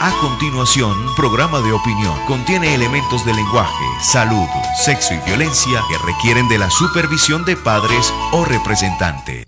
A continuación, programa de opinión. Contiene elementos de lenguaje, salud, sexo y violencia que requieren de la supervisión de padres o representantes.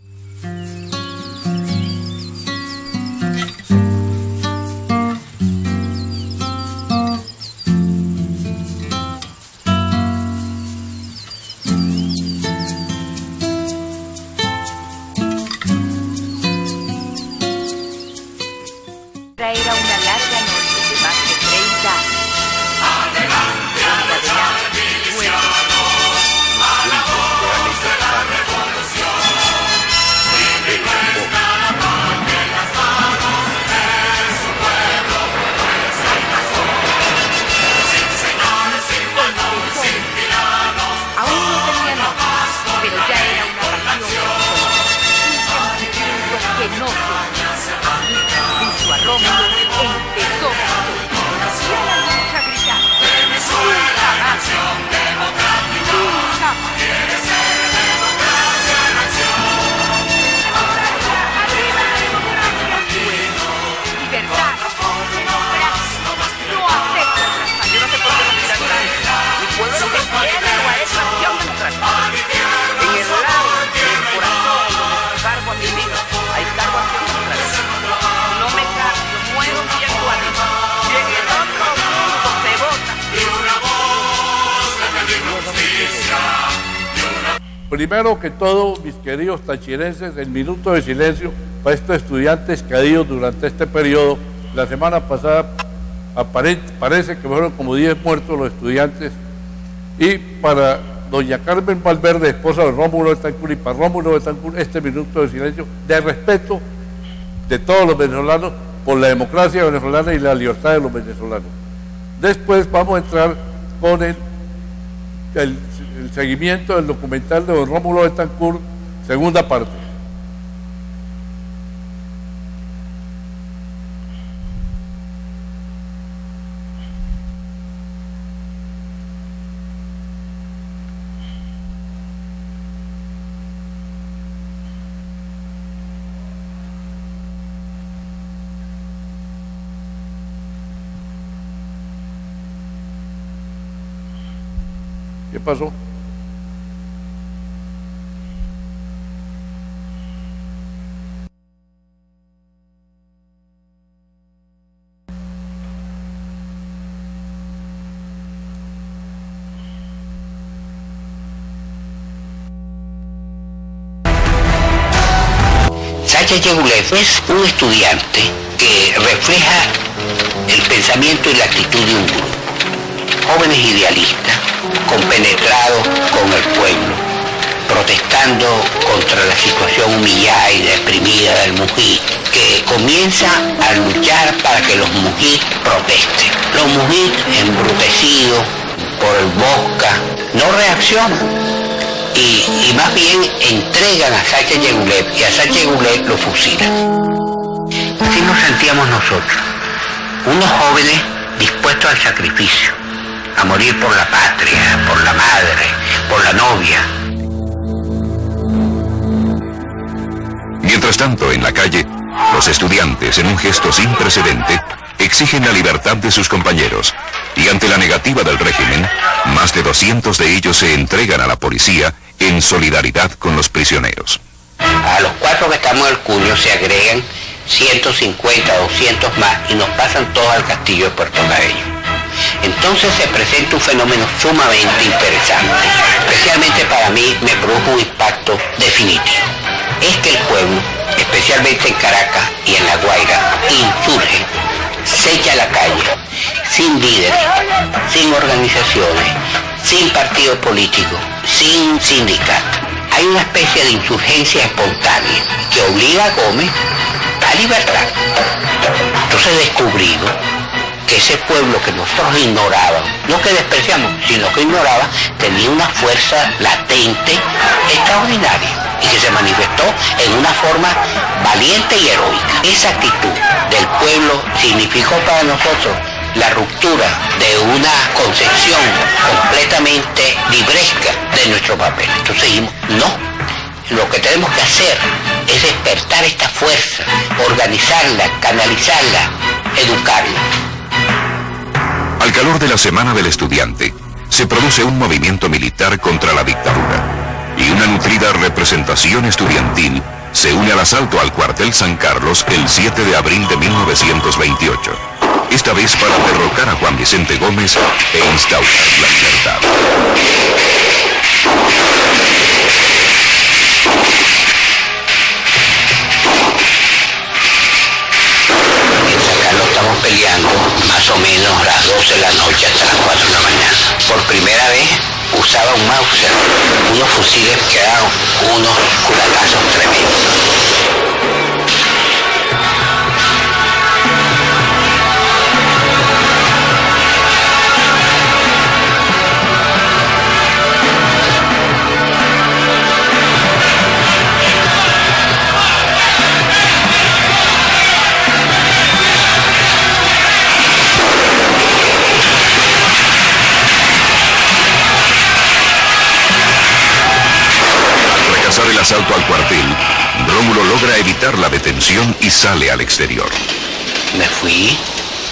Primero que todo, mis queridos tachirenses, el minuto de silencio para estos estudiantes caídos durante este periodo. La semana pasada parece que fueron como 10 muertos los estudiantes. Y para doña Carmen Valverde, esposa de Rómulo Betancourt, y para Rómulo Betancourt, este minuto de silencio de respeto de todos los venezolanos por la democracia venezolana y la libertad de los venezolanos. Después vamos a entrar con el seguimiento del documental de don Rómulo Betancourt, segunda parte. ¿Qué pasó? Sacha Yegulev es un estudiante que refleja el pensamiento y la actitud de un grupo. Jóvenes idealistas, compenetrados con el pueblo, protestando contra la situación humillada y deprimida del Mují, que comienza a luchar para que los Mují protesten. Los Mují, embrutecidos por el Bosca, no reaccionan. Y más bien entregan a Sacha Yegulev y a Sacha Yegulev lo fusilan. Así nos sentíamos nosotros, unos jóvenes dispuestos al sacrificio, a morir por la patria, por la madre, por la novia. Mientras tanto, en la calle, los estudiantes, en un gesto sin precedente, exigen la libertad de sus compañeros, y ante la negativa del régimen, más de 200 de ellos se entregan a la policía en solidaridad con los prisioneros. A los 4 que estamos en el Cuño se agregan 150, 200 más y nos pasan todos al castillo de Puerto Cabello. Entonces se presenta un fenómeno sumamente interesante. Especialmente para mí me produjo un impacto definitivo. Es que el pueblo, especialmente en Caracas y en La Guaira, insurge, se echa a la calle, sin líderes, sin organizaciones, sin partido político, sin sindicato. Hay una especie de insurgencia espontánea que obliga a Gómez a libertad. Entonces descubrimos que ese pueblo que nosotros ignorábamos, no que despreciamos, sino que ignoraba, tenía una fuerza latente extraordinaria y que se manifestó en una forma valiente y heroica. Esa actitud del pueblo significó para nosotros la ruptura de una concepción completamente libresca de nuestro papel. Entonces dijimos, no, lo que tenemos que hacer es despertar esta fuerza, organizarla, canalizarla, educarla. Al calor de la Semana del Estudiante, se produce un movimiento militar contra la dictadura y una nutrida representación estudiantil se une al asalto al cuartel San Carlos el 7 de abril de 1928, esta vez para derrocar a Juan Vicente Gómez e instaurar la libertad. En San Carlos estamos peleando más o menos a las 12 de la noche hasta las 4 de la mañana. Por primera vez usaba un Mauser, unos fusiles que eran unos culatazos tremendos. El asalto al cuartel, Rómulo logra evitar la detención y sale al exterior. Me fui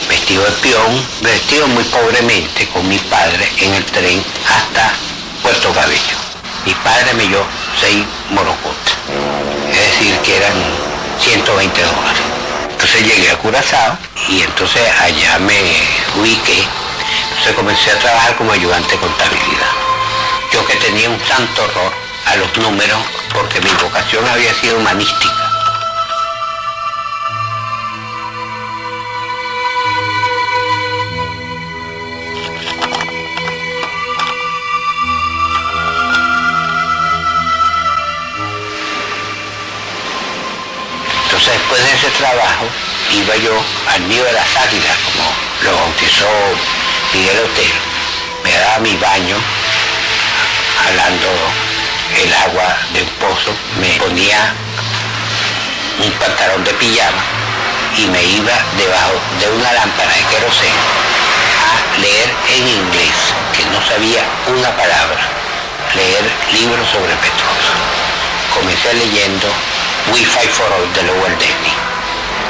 vestido de peón, vestido muy pobremente con mi padre en el tren hasta Puerto Cabello. Mi padre me dio 6 morocotas, es decir que eran $120. Entonces llegué a Curazao y entonces allá me ubiqué. Entonces comencé a trabajar como ayudante de contabilidad. Yo que tenía un santo horror a los números porque mi vocación había sido humanística. Entonces después de ese trabajo iba yo al nido de las águilas, como lo bautizó Miguel Otero. Me daba mi baño jalando el agua del pozo, me ponía un pantalón de pijama y me iba debajo de una lámpara de queroseno a leer en inglés, que no sabía una palabra, leer libros sobre petróleo. Comencé leyendo We Fight for All de Lowell Denny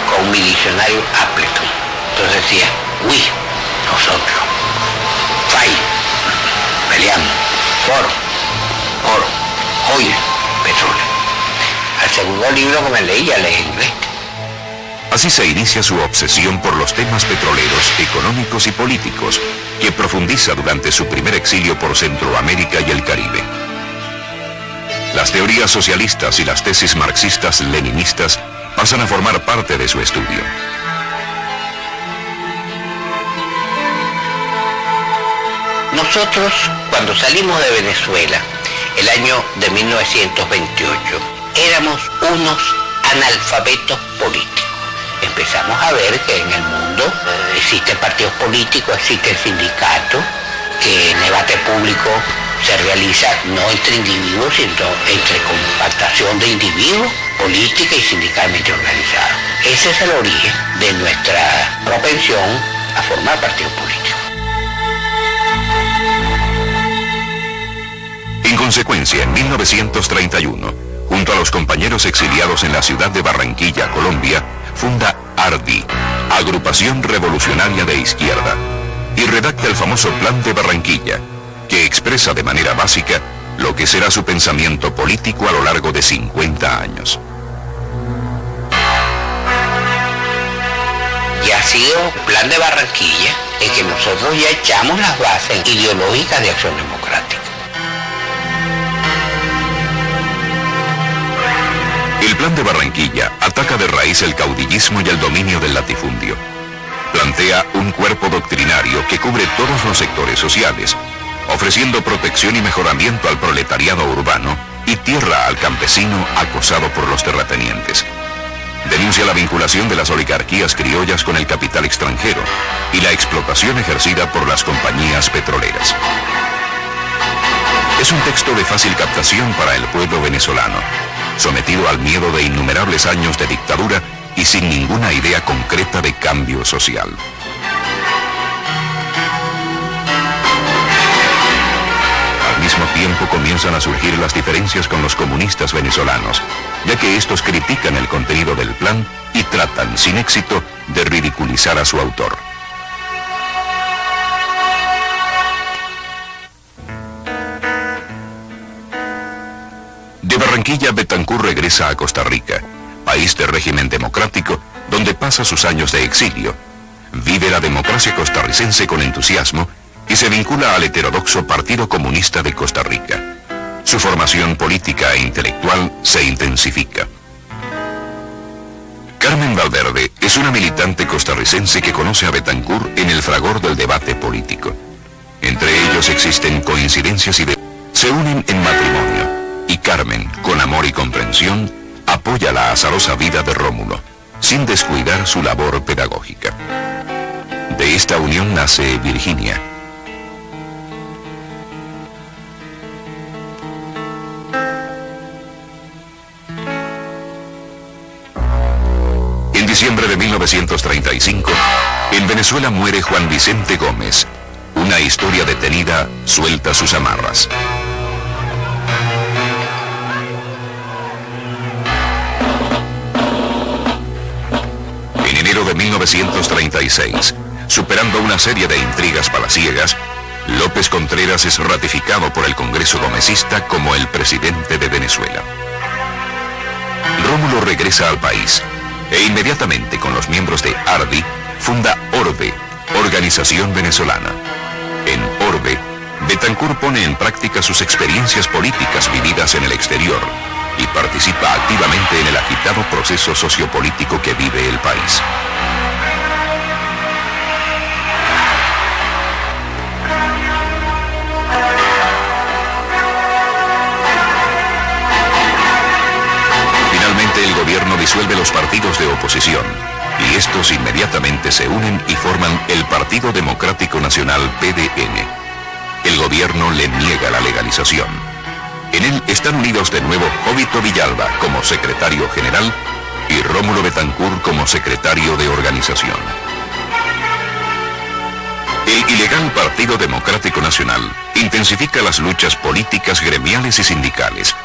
con mi diccionario Appleton. Entonces decía, we, nosotros, fight, peleamos, for, oro, oil, petróleo. Al segundo libro que me leí ya leí inglés. Así se inicia su obsesión por los temas petroleros, económicos y políticos, que profundiza durante su primer exilio por Centroamérica y el Caribe. Las teorías socialistas y las tesis marxistas-leninistas pasan a formar parte de su estudio. Nosotros, cuando salimos de Venezuela, el año de 1928, éramos unos analfabetos políticos. Empezamos a ver que en el mundo existen partidos políticos, existen sindicatos, que el debate público se realiza no entre individuos, sino entre compactación de individuos, política y sindicalmente organizados. Ese es el origen de nuestra propensión a formar partidos políticos. En consecuencia, en 1931, junto a los compañeros exiliados en la ciudad de Barranquilla, Colombia, funda ARDI, Agrupación Revolucionaria de Izquierda, y redacta el famoso Plan de Barranquilla, que expresa de manera básica lo que será su pensamiento político a lo largo de 50 años. Y ha sido Plan de Barranquilla en que nosotros ya echamos las bases ideológicas de Acción Democrática. El Plan de Barranquilla ataca de raíz el caudillismo y el dominio del latifundio. Plantea un cuerpo doctrinario que cubre todos los sectores sociales, ofreciendo protección y mejoramiento al proletariado urbano y tierra al campesino acosado por los terratenientes. Denuncia la vinculación de las oligarquías criollas con el capital extranjero y la explotación ejercida por las compañías petroleras. Es un texto de fácil captación para el pueblo venezolano, sometido al miedo de innumerables años de dictadura y sin ninguna idea concreta de cambio social. tiempo comienzan a surgir las diferencias con los comunistas venezolanos, ya que estos critican el contenido del plan y tratan, sin éxito, de ridiculizar a su autor. De Barranquilla, Betancur regresa a Costa Rica, país de régimen democrático, donde pasa sus años de exilio. Vive la democracia costarricense con entusiasmo y se vincula al heterodoxo Partido Comunista de Costa Rica. Su formación política e intelectual se intensifica. Carmen Valverde es una militante costarricense que conoce a Betancur en el fragor del debate político. Entre ellos existen coincidencias y se unen en matrimonio, y Carmen, con amor y comprensión, apoya la azarosa vida de Rómulo, sin descuidar su labor pedagógica. De esta unión nace Virginia. En diciembre de 1935, en Venezuela muere Juan Vicente Gómez. Una historia detenida suelta sus amarras. En enero de 1936, superando una serie de intrigas palaciegas, López Contreras es ratificado por el Congreso gomecista como el presidente de Venezuela. Rómulo regresa al país e inmediatamente con los miembros de ARDI funda ORBE, Organización Venezolana. En ORBE, Betancur pone en práctica sus experiencias políticas vividas en el exterior y participa activamente en el agitado proceso sociopolítico que vive el país. Finalmente, el gobierno disuelve los partidos de oposición y estos inmediatamente se unen y forman el Partido Democrático Nacional, PDN. El gobierno le niega la legalización. En él están unidos de nuevo Jovito Villalba como secretario general y Rómulo Betancur como secretario de organización. El ilegal Partido Democrático Nacional intensifica las luchas políticas, gremiales y sindicales,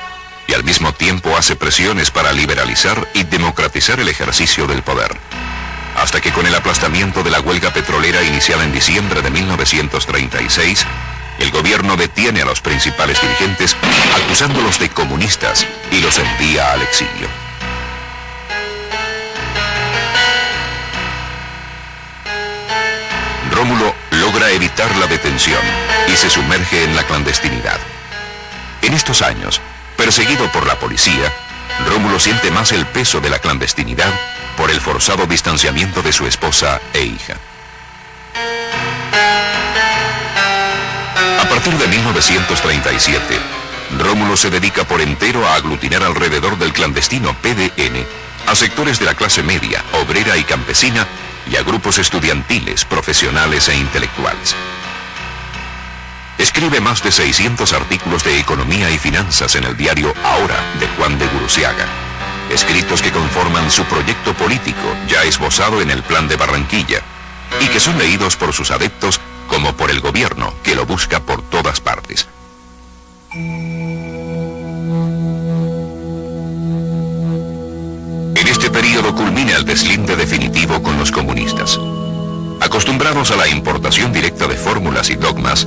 y al mismo tiempo hace presiones para liberalizar y democratizar el ejercicio del poder. Hasta que con el aplastamiento de la huelga petrolera iniciada en diciembre de 1936, el gobierno detiene a los principales dirigentes acusándolos de comunistas y los envía al exilio. Rómulo logra evitar la detención y se sumerge en la clandestinidad. En estos años, perseguido por la policía, Rómulo siente más el peso de la clandestinidad por el forzado distanciamiento de su esposa e hija. A partir de 1937, Rómulo se dedica por entero a aglutinar alrededor del clandestino PDN a sectores de la clase media, obrera y campesina y a grupos estudiantiles, profesionales e intelectuales. Escribe más de 600 artículos de economía y finanzas en el diario Ahora de Juan de Guruciaga, escritos que conforman su proyecto político ya esbozado en el Plan de Barranquilla y que son leídos por sus adeptos como por el gobierno que lo busca por todas partes. En este periodo culmina el deslinde definitivo con los comunistas. Acostumbrados a la importación directa de fórmulas y dogmas,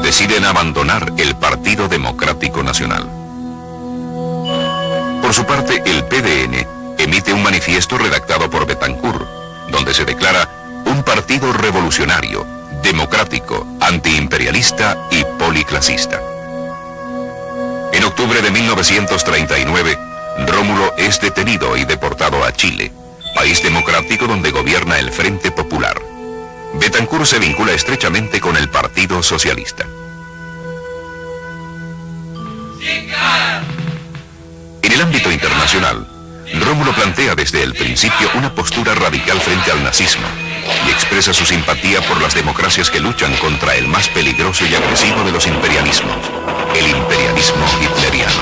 deciden abandonar el Partido Democrático Nacional. Por su parte, el PDN emite un manifiesto redactado por Betancur, donde se declara un partido revolucionario, democrático, antiimperialista y policlasista. En octubre de 1939, Rómulo es detenido y deportado a Chile, país democrático donde gobierna el Frente Popular. Betancur se vincula estrechamente con el Partido Socialista. En el ámbito internacional, Rómulo plantea desde el principio una postura radical frente al nazismo y expresa su simpatía por las democracias que luchan contra el más peligroso y agresivo de los imperialismos, el imperialismo hitleriano.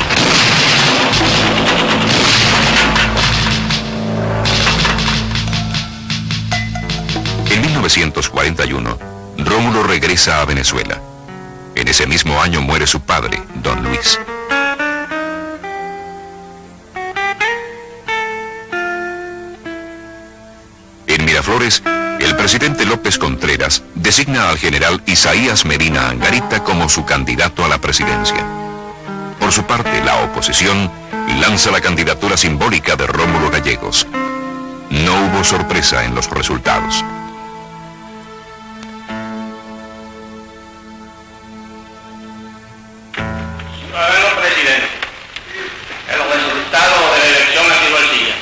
En 1941, Rómulo regresa a Venezuela. En En ese mismo año muere su padre, don Luis. En Miraflores, el presidente López Contreras designa al general Isaías Medina Angarita como su candidato a la presidencia. Por su parte, la oposición lanza la candidatura simbólica de Rómulo Gallegos. No hubo sorpresa en los resultados. Ciudadano presidente, el resultado de la elección ha sido el siguiente.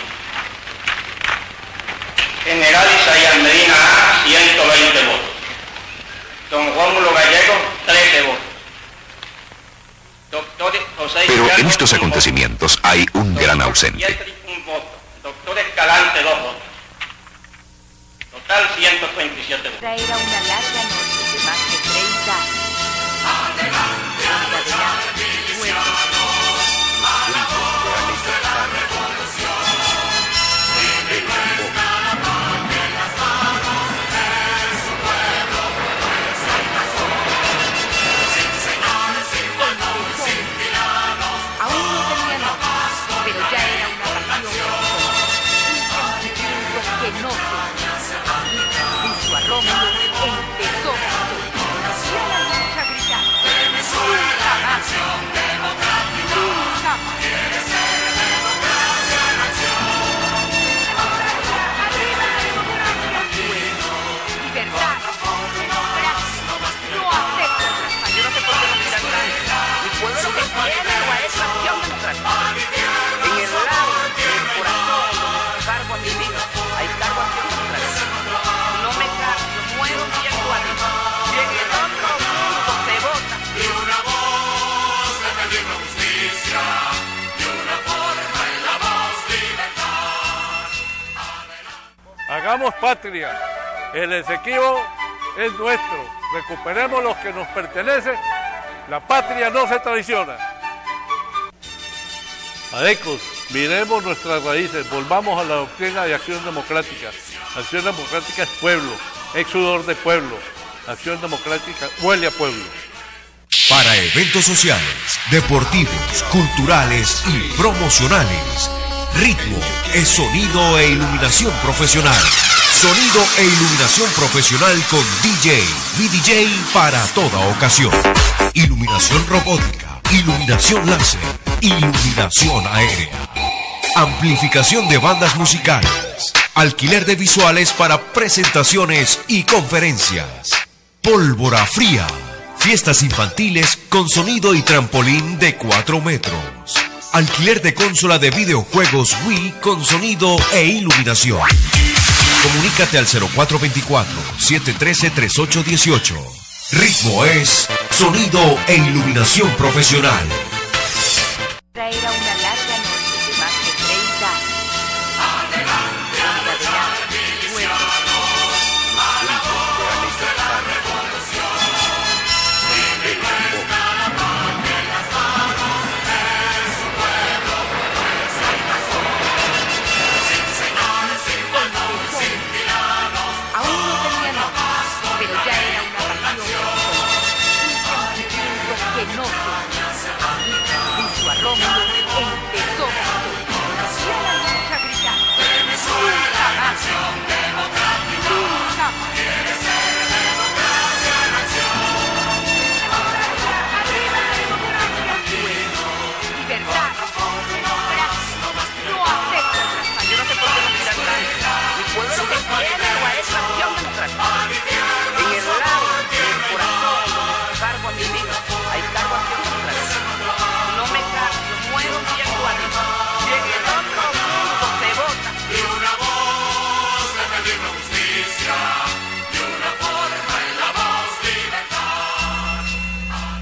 General Isaías Medina A, 120 votos. Don Rómulo Gallegos, 13 votos. Doctor José Pero en Guillermo, estos acontecimientos hay un gran ausente. Pietri, un voto. Doctor Escalante, 2 votos. Total 137 votos. Esta era una larga noche de más de 30 años. Aún no tenía nombre, pero ya era una pasión, un sentimiento que no se junto a Rómulo empezó y a la lucha gritar: nunca más, nunca más. Libertad, democracia, no acepto otra. Yo no sé por qué no tiran nada. Mi pueblo lo que quiere o es acción democrática. En el lado del corazón donde cargo a mi vida, hay cargo a acción democrática. No me cambio, muero viendo a Dios. Y en el otro mundo se vota. Y una voz defendiendo justicia, y una forma en la voz libertad. Hagamos patria. El Esequibo es nuestro. Recuperemos lo que nos pertenece. La patria no se traiciona. Adecos, miremos nuestras raíces, volvamos a la doctrina de acción democrática. Acción democrática es pueblo, es sudor de pueblo. Acción democrática huele a pueblo. Para eventos sociales, deportivos, culturales y promocionales, Ritmo es sonido e iluminación profesional. Sonido e iluminación profesional con DJ, VDJ para toda ocasión. Iluminación robótica, iluminación láser, iluminación aérea. Amplificación de bandas musicales. Alquiler de visuales para presentaciones y conferencias. Pólvora fría. Fiestas infantiles con sonido y trampolín de 4 metros. Alquiler de consola de videojuegos Wii con sonido e iluminación. Comunícate al 0424-713-3818. Ritmo es sonido e iluminación profesional. Era una larga noche de más de 30 años.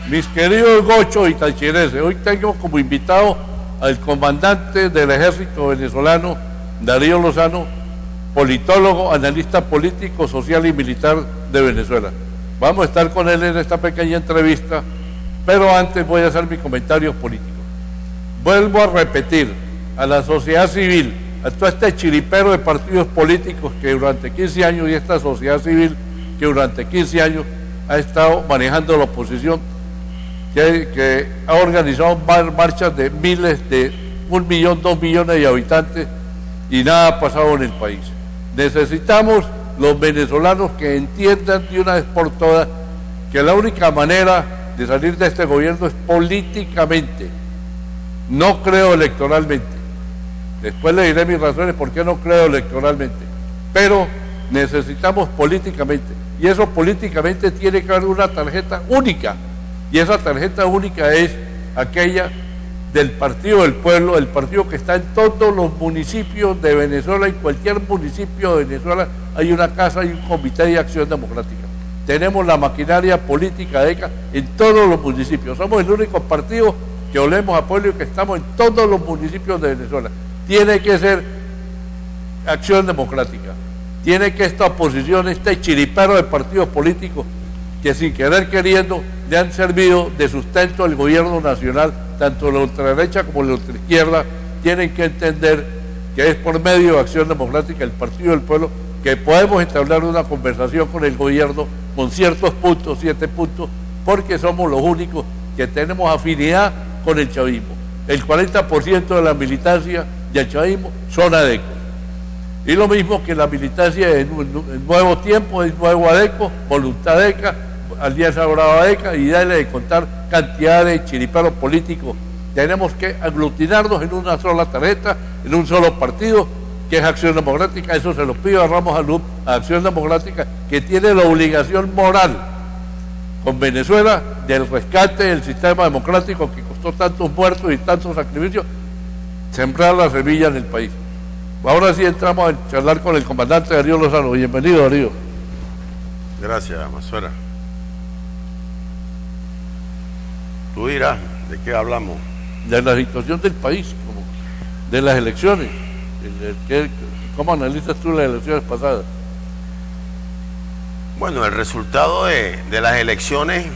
Mis queridos gochos y tachirenses, hoy tengo como invitado al comandante del ejército venezolano, Darío Lozano, politólogo, analista político, social y militar de Venezuela. Vamos a estar con él en esta pequeña entrevista, pero antes voy a hacer mis comentarios políticos. Vuelvo a repetir, a la sociedad civil, a todo este chiripero de partidos políticos que durante 15 años y esta sociedad civil que durante 15 años ha estado manejando la oposición, que ha organizado marchas de miles, de 1 millón, 2 millones de habitantes, y nada ha pasado en el país. Necesitamos los venezolanos que entiendan de una vez por todas que la única manera de salir de este gobierno es políticamente, no creo electoralmente. Después le diré mis razones por qué no creo electoralmente, pero necesitamos políticamente, y eso políticamente tiene que haber una tarjeta única, y esa tarjeta única es aquella del Partido del Pueblo, el partido que está en todos los municipios de Venezuela. En cualquier municipio de Venezuela hay una casa y un comité de acción democrática. Tenemos la maquinaria política de ECA en todos los municipios. Somos el único partido que olemos a pueblo y que estamos en todos los municipios de Venezuela. Tiene que ser acción democrática. Tiene que esta oposición, este chiripero de partidos políticos que sin querer queriendo le han servido de sustento al gobierno nacional, tanto la ultraderecha como la ultraizquierda, tienen que entender que es por medio de acción democrática, el Partido del Pueblo, que podemos entablar una conversación con el gobierno con ciertos puntos, 7 puntos, porque somos los únicos que tenemos afinidad con el chavismo. El 40% de la militancia del chavismo son adecos. Y lo mismo que la militancia en Nuevo Tiempo, es Nuevo Adeco, Voluntad Adeca, Alianza Brava Adeca, y dale de contar cantidad de chiriparos políticos. Tenemos que aglutinarnos en una sola tarjeta, en un solo partido, que es Acción Democrática. Eso se lo pido a Ramos Alum, a Acción Democrática, que tiene la obligación moral con Venezuela del rescate del sistema democrático que costó tantos muertos y tantos sacrificios, sembrar la semilla en el país. Ahora sí entramos a charlar con el comandante Darío Lozano. Bienvenido, Darío. Gracias, Mazuera. Tú dirás, ¿de qué hablamos? De la situación del país, como de las elecciones. ¿Cómo analizas tú las elecciones pasadas? Bueno, el resultado de las elecciones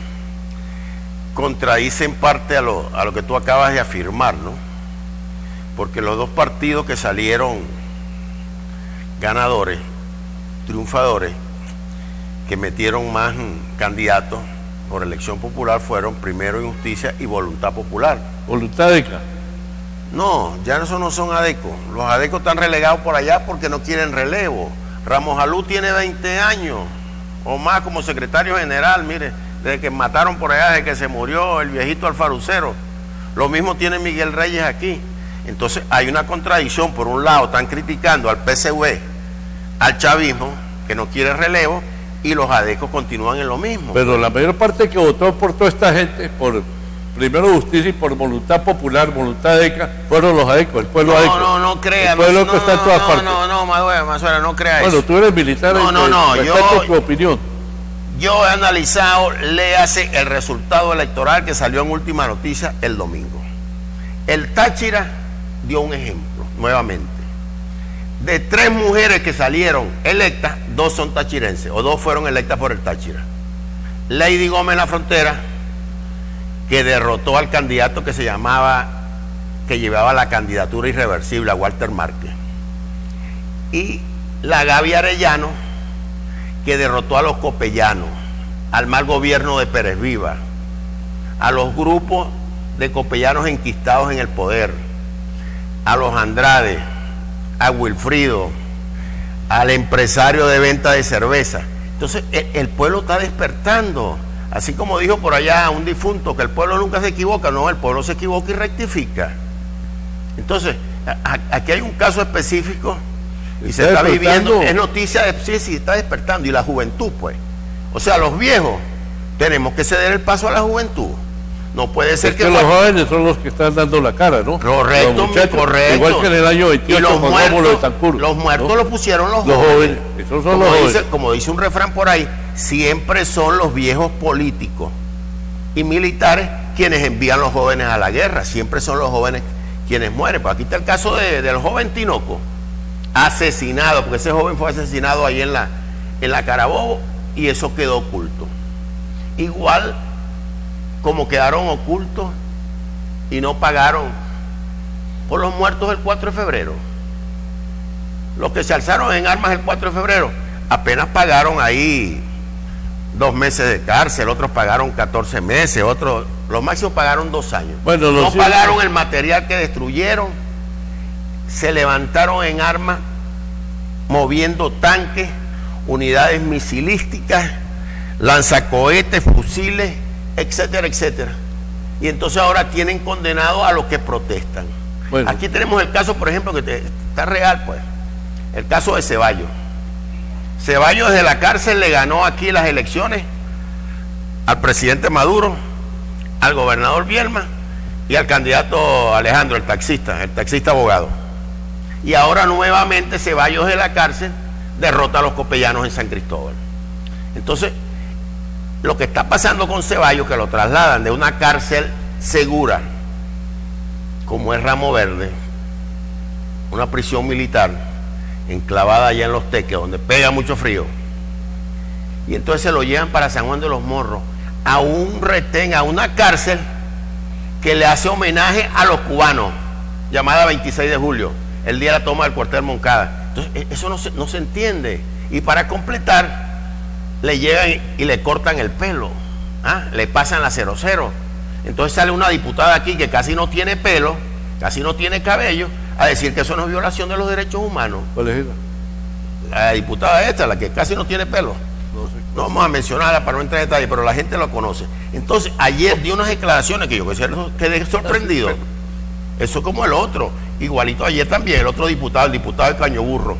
contradice en parte a lo que tú acabas de afirmar, ¿no? Porque los dos partidos que salieron ganadores, triunfadores, que metieron más candidatos por elección popular fueron Primero y Justicia y Voluntad Popular. ¿Voluntad Adeca? No, ya esos no son adecos. Los adecos están relegados por allá porque no quieren relevo. Ramos Alú tiene 20 años o más como secretario general, mire, desde que mataron por allá, desde que se murió el viejito Alfarucero. Lo mismo tiene Miguel Reyes aquí. Entonces hay una contradicción. Por un lado están criticando al PCV, al chavismo, que no quiere relevo, y los adecos continúan en lo mismo. Pero la mayor parte que votó por toda esta gente, por Primero Justicia y por Voluntad Popular, Voluntad Adeca, fueron los adecos, el pueblo adeco. No crea. El pueblo adeco está en todas partes. No, Mazuera, no crea eso. Bueno, tú eres militar, respeto tu opinión. Yo he analizado, léase el resultado electoral que salió en Última Noticia el domingo. El Táchira dio un ejemplo, nuevamente. De 3 mujeres que salieron electas, 2 son tachirenses, o 2 fueron electas por el Táchira. Lady Gómez en la Frontera, que derrotó al candidato que se llamaba, que llevaba la candidatura irreversible, a Walter Márquez. Y la Gaby Arellano, que derrotó a los copellanos, al mal gobierno de Pérez Viva, a los grupos de copellanos enquistados en el poder, a los Andrade, a Wilfrido, al empresario de venta de cerveza. Entonces el pueblo está despertando, así como dijo por allá un difunto que el pueblo nunca se equivoca. No, el pueblo se equivoca y rectifica. Entonces aquí hay un caso específico y se está viviendo, es noticia de sí, está despertando. Y la juventud, pues, o sea, los viejos tenemos que ceder el paso a la juventud. No puede ser que los jóvenes son los que están dando la cara, ¿no? Correcto, correcto. Igual que en el año 28 con Rómulo Betancourt. Los muertos los pusieron los jóvenes. Esos son los jóvenes. Como dice un refrán por ahí, siempre son los viejos políticos y militares quienes envían los jóvenes a la guerra. Siempre son los jóvenes quienes mueren. Pues aquí está el caso del joven Tinoco, asesinado, porque ese joven fue asesinado ahí en la Carabobo, y eso quedó oculto. Igual como quedaron ocultos y no pagaron por los muertos el 4 de febrero. Los que se alzaron en armas el 4 de febrero apenas pagaron ahí 2 meses de cárcel, otros pagaron 14 meses, otros Los máximos pagaron 2 años. Bueno, no cierto, pagaron el material que destruyeron, se levantaron en armas, moviendo tanques, unidades misilísticas, lanzacohetes, fusiles, etcétera, etcétera. Y entonces ahora tienen condenado a los que protestan. Bueno. Aquí tenemos el caso, por ejemplo, que está real, pues, el caso de Ceballos. Ceballos desde la cárcel le ganó aquí las elecciones al presidente Maduro, al gobernador Bielma y al candidato Alejandro, el taxista abogado. Y ahora nuevamente Ceballos de la cárcel derrota a los copellanos en San Cristóbal. Entonces, lo que está pasando con Ceballos, que lo trasladan de una cárcel segura, como es Ramo Verde, una prisión militar, enclavada allá en Los Teques, donde pega mucho frío, y entonces se lo llevan para San Juan de los Morros, a un retén, a una cárcel que le hace homenaje a los cubanos, llamada 26 de julio, el día de la toma del cuartel Moncada. Entonces, eso no se entiende. Y para completar, le llegan y le cortan el pelo, le pasan la 00. Entonces sale una diputada aquí que casi no tiene pelo, casi no tiene cabello, a decir que eso no es violación de los derechos humanos. ¿Cuál es esa? La diputada esta, la que casi no tiene pelo. No vamos a mencionarla para no entrar en detalle, pero la gente lo conoce. Entonces, ayer dio unas declaraciones que yo quedé sorprendido. Eso como el otro. Igualito ayer también, el otro diputado, el diputado de Cañoburro.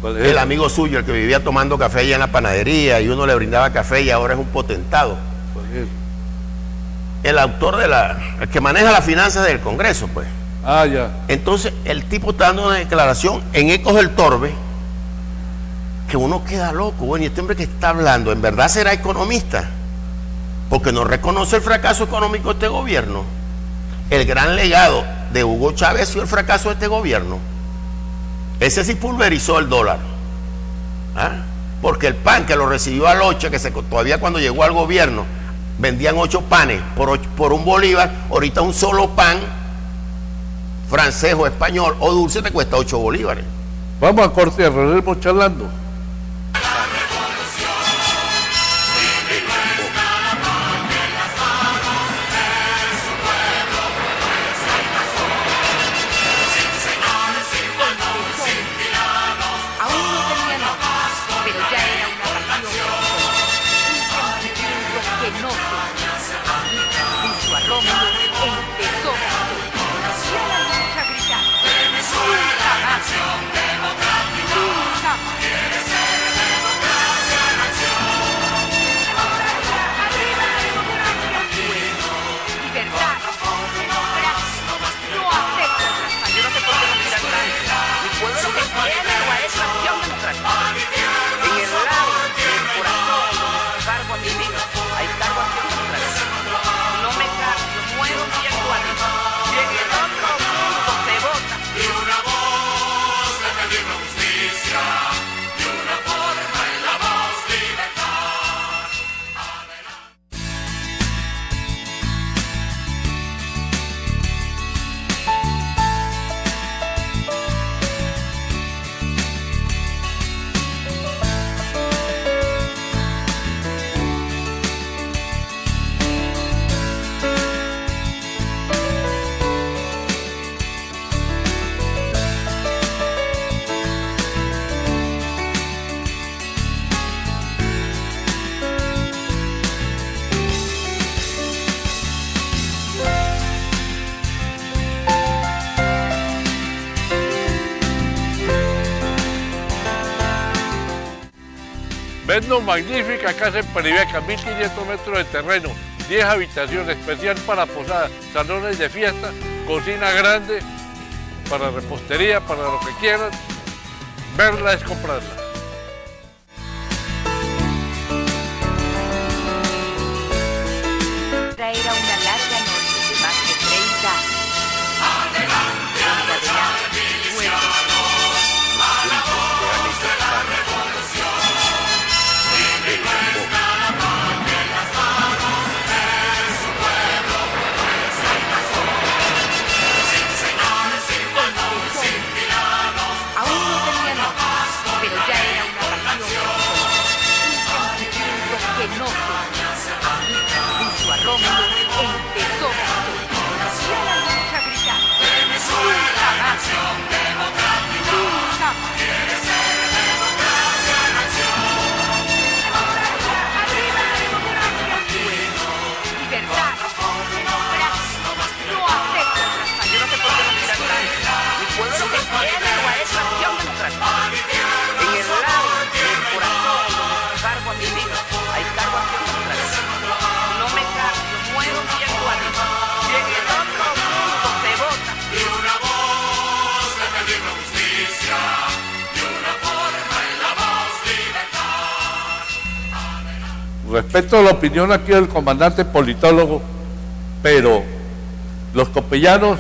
El amigo suyo, el que vivía tomando café allá en la panadería y uno le brindaba café y ahora es un potentado. El autor el que maneja las finanzas del Congreso, pues. Ah, ya. Entonces, el tipo está dando una declaración en Ecos del Torbe que uno queda loco. Bueno, y este hombre que está hablando, ¿en verdad será economista? Porque no reconoce el fracaso económico de este gobierno. El gran legado de Hugo Chávez ha sido el fracaso de este gobierno. Ese sí pulverizó el dólar. Porque el pan que lo recibió a Locha, que todavía cuando llegó al gobierno vendían 8 panes por un bolívar, ahorita un solo pan francés o español o dulce te cuesta 8 bolívares. Vamos a corte, regresemos charlando. Vendo magnífica casa en Peribeca, 1500 metros de terreno, 10 habitaciones, especial para posadas, salones de fiesta, cocina grande, para repostería, para lo que quieran. Verla es comprarla. Era una larga noche de más de 30 años. Adelante, adelante, milicianos, a la voz de la revolución. Está la paz en las manos de su pueblo, pues hay razón. Sin señores, sin pueblos, sin tiranos. Aún no tenía nombre, pero ya respeto la opinión aquí del comandante politólogo, pero los copellanos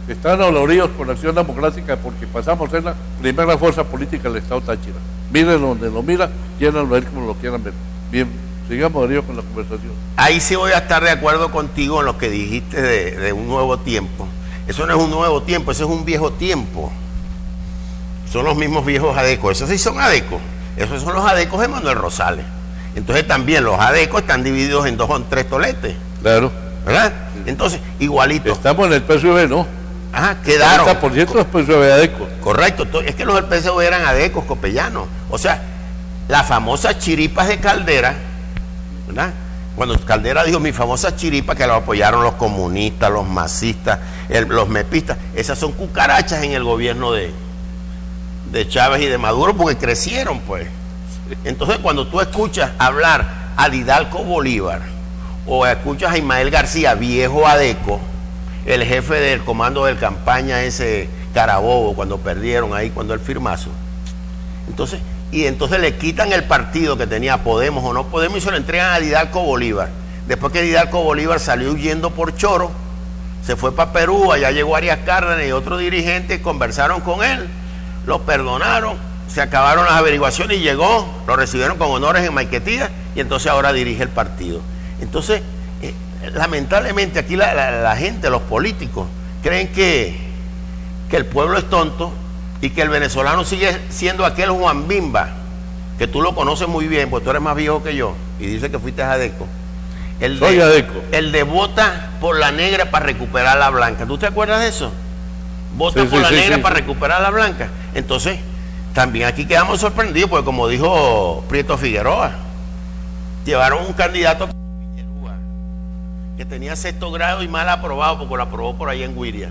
están doloridos con la Acción Democrática porque pasamos a ser la primera fuerza política del Estado Táchira. Miren donde lo mira, quieran ver como lo quieran ver. Bien, sigamos Darío con la conversación. Ahí sí voy a estar de acuerdo contigo en lo que dijiste de un nuevo tiempo. Eso no es un nuevo tiempo, eso es un viejo tiempo. Son los mismos viejos adecos. Esos sí son adecos. Esos son los adecos de Manuel Rosales. Entonces también los adecos están divididos en 2 o 3 toletes. Claro. ¿Verdad? Entonces, igualito. Estamos en el PSV, ¿no? Ajá, quedaron. 40% los PSV adecos. Correcto. Es que los del PSV eran adecos, copellanos. O sea, las famosas chiripas de Caldera, ¿verdad? Cuando Caldera dijo mis famosas chiripas, que lo apoyaron los comunistas, los masistas, los mepistas, esas son cucarachas en el gobierno de Chávez y de Maduro, porque crecieron, pues. Entonces, cuando tú escuchas hablar a Didalco Bolívar o escuchas a Ismael García, viejo adeco, el jefe del comando de campaña ese Carabobo, cuando perdieron ahí, cuando el firmazo, entonces le quitan el partido que tenía Podemos o no Podemos y se lo entregan a Didalco Bolívar. Después que Didalco Bolívar salió huyendo por Choro, se fue para Perú, allá llegó Arias Cárdenas y otros dirigentes, conversaron con él, lo perdonaron, se acabaron las averiguaciones y llegó, lo recibieron con honores en Maiquetía y entonces ahora dirige el partido. Entonces, lamentablemente aquí la gente, los políticos, creen que el pueblo es tonto y que el venezolano sigue siendo aquel Juan Bimba, que tú lo conoces muy bien, porque tú eres más viejo que yo, y dices que fuiste adeco. Soy adeco. El de vota por la negra para recuperar la blanca. ¿Tú te acuerdas de eso? Vota por la negra para recuperar la blanca. Entonces, también aquí quedamos sorprendidos, porque como dijo Prieto Figueroa, llevaron un candidato que tenía 6º grado y mal aprobado, porque lo aprobó por ahí en Guiria.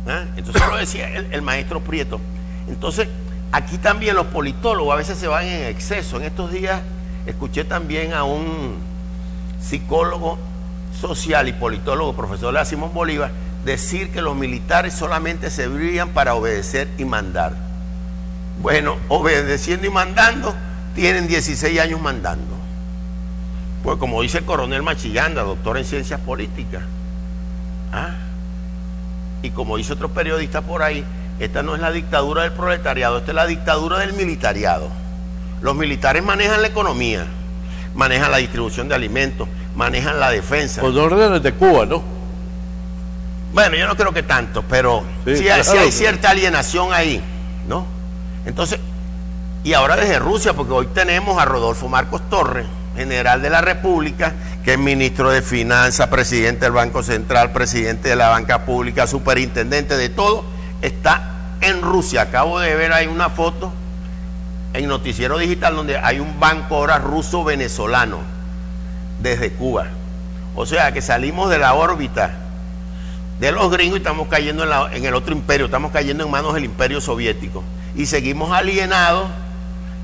¿Ah? Entonces lo decía el maestro Prieto. Entonces, aquí también los politólogos a veces se van en exceso. En estos días escuché también a un psicólogo social y politólogo, profesor de la Simón Bolívar, decir que los militares solamente servirían para obedecer y mandar. Bueno, obedeciendo y mandando, tienen 16 años mandando. Pues como dice el coronel Machillanda, doctor en ciencias políticas. ¿Ah? Y como dice otro periodista por ahí, esta no es la dictadura del proletariado, esta es la dictadura del militariado. Los militares manejan la economía, manejan la distribución de alimentos, manejan la defensa. Con órdenes de Cuba, ¿no? Bueno, yo no creo que tanto, pero sí hay cierta alienación ahí, ¿no? Entonces, y ahora desde Rusia, porque hoy tenemos a Rodolfo Marcos Torres, general de la República, que es ministro de Finanzas, presidente del Banco Central, presidente de la Banca Pública, superintendente de todo, está en Rusia. Acabo de ver ahí una foto en Noticiero Digital donde hay un banco ahora ruso-venezolano desde Cuba. O sea que salimos de la órbita de los gringos y estamos cayendo en el otro imperio, estamos cayendo en manos del imperio soviético. Y seguimos alienados,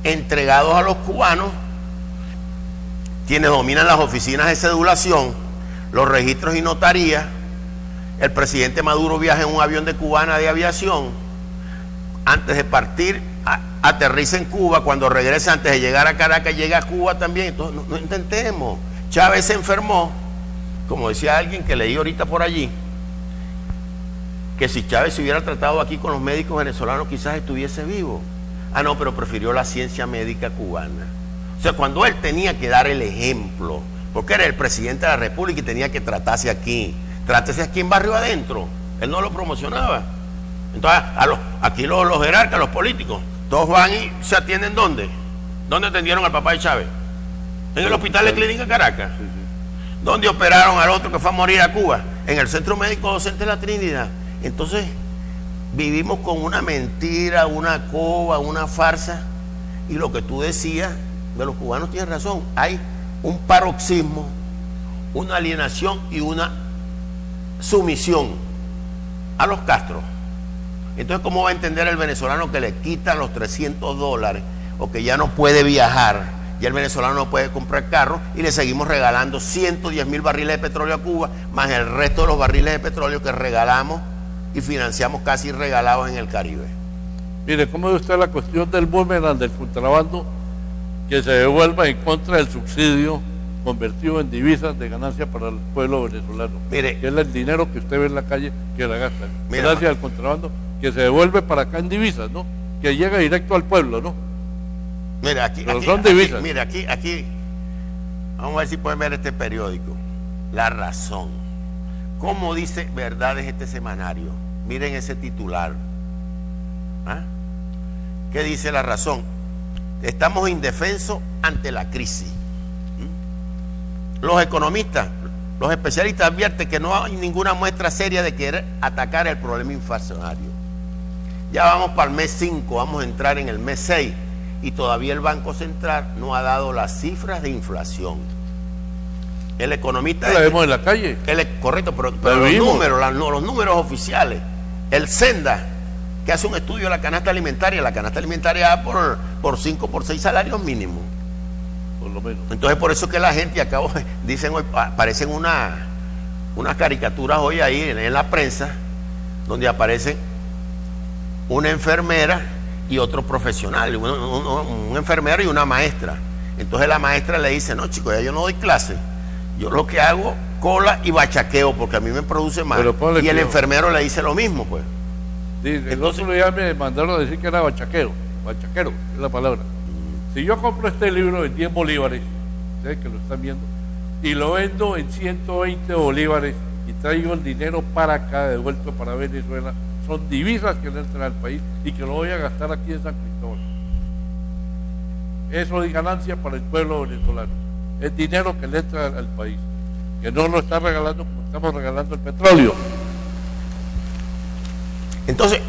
entregados a los cubanos, quienes dominan las oficinas de cedulación, los registros y notarías. El presidente Maduro viaja en un avión de Cubana de aviación. Antes de partir, aterriza en Cuba. Cuando regresa, antes de llegar a Caracas, llega a Cuba también. Entonces, no intentemos. Chávez se enfermó, como decía alguien que leí ahorita por allí, que si Chávez se hubiera tratado aquí con los médicos venezolanos, quizás estuviese vivo. Ah, no, pero prefirió la ciencia médica cubana. O sea, cuando él tenía que dar el ejemplo, porque era el presidente de la República y tenía que tratarse aquí, trátese aquí en Barrio Adentro, él no lo promocionaba. Entonces, aquí los jerarcas, los políticos, todos van y se atienden ¿dónde? ¿Dónde atendieron al papá de Chávez? En el Hospital de Clínica Caracas. ¿Dónde operaron al otro que fue a morir a Cuba? En el Centro Médico Docente de la Trinidad. Entonces, vivimos con una mentira, una coba, una farsa, y lo que tú decías de los cubanos tienes razón, hay un paroxismo, una alienación y una sumisión a los Castro. Entonces, ¿cómo va a entender el venezolano que le quitan los $300 o que ya no puede viajar? Ya el venezolano no puede comprar carro y le seguimos regalando 110.000 barriles de petróleo a Cuba, más el resto de los barriles de petróleo que regalamos y financiamos casi regalados en el Caribe. Mire, ¿cómo ve usted la cuestión del boomerang del contrabando que se devuelva en contra del subsidio convertido en divisas de ganancia para el pueblo venezolano. Mire, que es el dinero que usted ve en la calle que la gastan. Mira, gracias al contrabando que se devuelve para acá en divisas, ¿no? Que llega directo al pueblo, ¿no? mira, aquí, Pero aquí, son aquí, divisas. mira, aquí, vamos a ver si pueden ver este periódico, La Razón. ¿Cómo dice verdades este semanario? Miren ese titular. ¿Ah? ¿Qué dice La Razón? Estamos indefensos ante la crisis. Los economistas, los especialistas advierten que no hay ninguna muestra seria de querer atacar el problema inflacionario. Ya vamos para el mes 5, vamos a entrar en el mes 6 y todavía el Banco Central no ha dado las cifras de inflación. El economista... La vemos en la calle. Correcto, pero los números oficiales. El Senda, que hace un estudio de la canasta alimentaria va por 5, por 6 salarios mínimos. Por lo menos. Entonces por eso que la gente, dicen hoy, aparecen unas caricaturas hoy ahí en la prensa, donde aparecen una enfermera y otro profesional, un enfermero y una maestra. Entonces la maestra le dice, no chicos, ya yo no doy clase, yo lo que hago cola y bachaqueo porque a mí me produce más. Y el enfermero le dice lo mismo, pues. El otro día me mandaron a decir que era bachaquero es la palabra. Si yo compro este libro en 10 bolívares, ustedes que lo están viendo, y lo vendo en 120 bolívares y traigo el dinero para acá, devuelto para Venezuela, son divisas que le entran al país y que lo voy a gastar aquí en San Cristóbal. Eso es ganancia para el pueblo venezolano. Es dinero que le entra al país, que no lo está regalando como estamos regalando el petróleo. Entonces,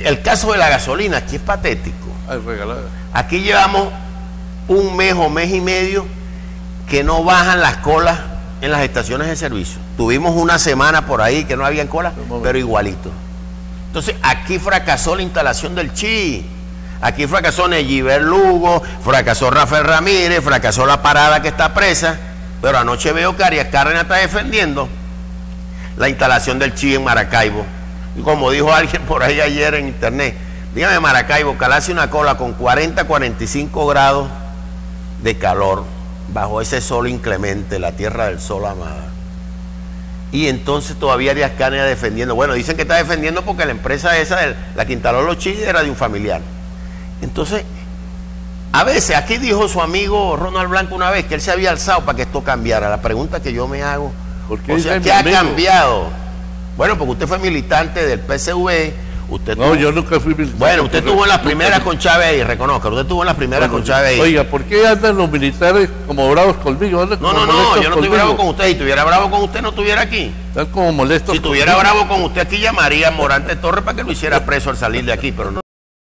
el caso de la gasolina aquí es patético. Aquí llevamos un mes o mes y medio que no bajan las colas en las estaciones de servicio. Tuvimos una semana por ahí que no había colas, pero igualito. Entonces, aquí fracasó la instalación del CHI. Aquí fracasó Neyiver Lugo, fracasó Rafael Ramírez, fracasó la parada que está presa, pero anoche veo que Arias Cárdenas está defendiendo la instalación del CHI en Maracaibo. Y como dijo alguien por ahí ayer en internet, dígame Maracaibo, calarse una cola con 40, 45 grados de calor, bajo ese sol inclemente, la tierra del sol amada. Y entonces todavía Arias Cárdenas defendiendo. Bueno, dicen que está defendiendo porque la empresa esa, la que instaló los CHI, era de un familiar. Entonces, a veces, aquí dijo su amigo Ronald Blanco una vez que él se había alzado para que esto cambiara. La pregunta que yo me hago, o sea, ¿qué ha cambiado? Bueno, porque usted fue militante del PSV. Yo nunca fui militante. Bueno, usted estuvo en las primeras con Chávez ahí, reconozca. Usted estuvo en las primeras con Chávez ahí. Oiga, ¿por qué andan los militares como bravos conmigo? No, yo no estoy bravo con usted. Si estuviera bravo con usted, no estuviera aquí. Están como molestos. Si estuviera bravo con usted aquí, llamaría a Morante Torres para que lo hiciera preso al salir de aquí, pero no.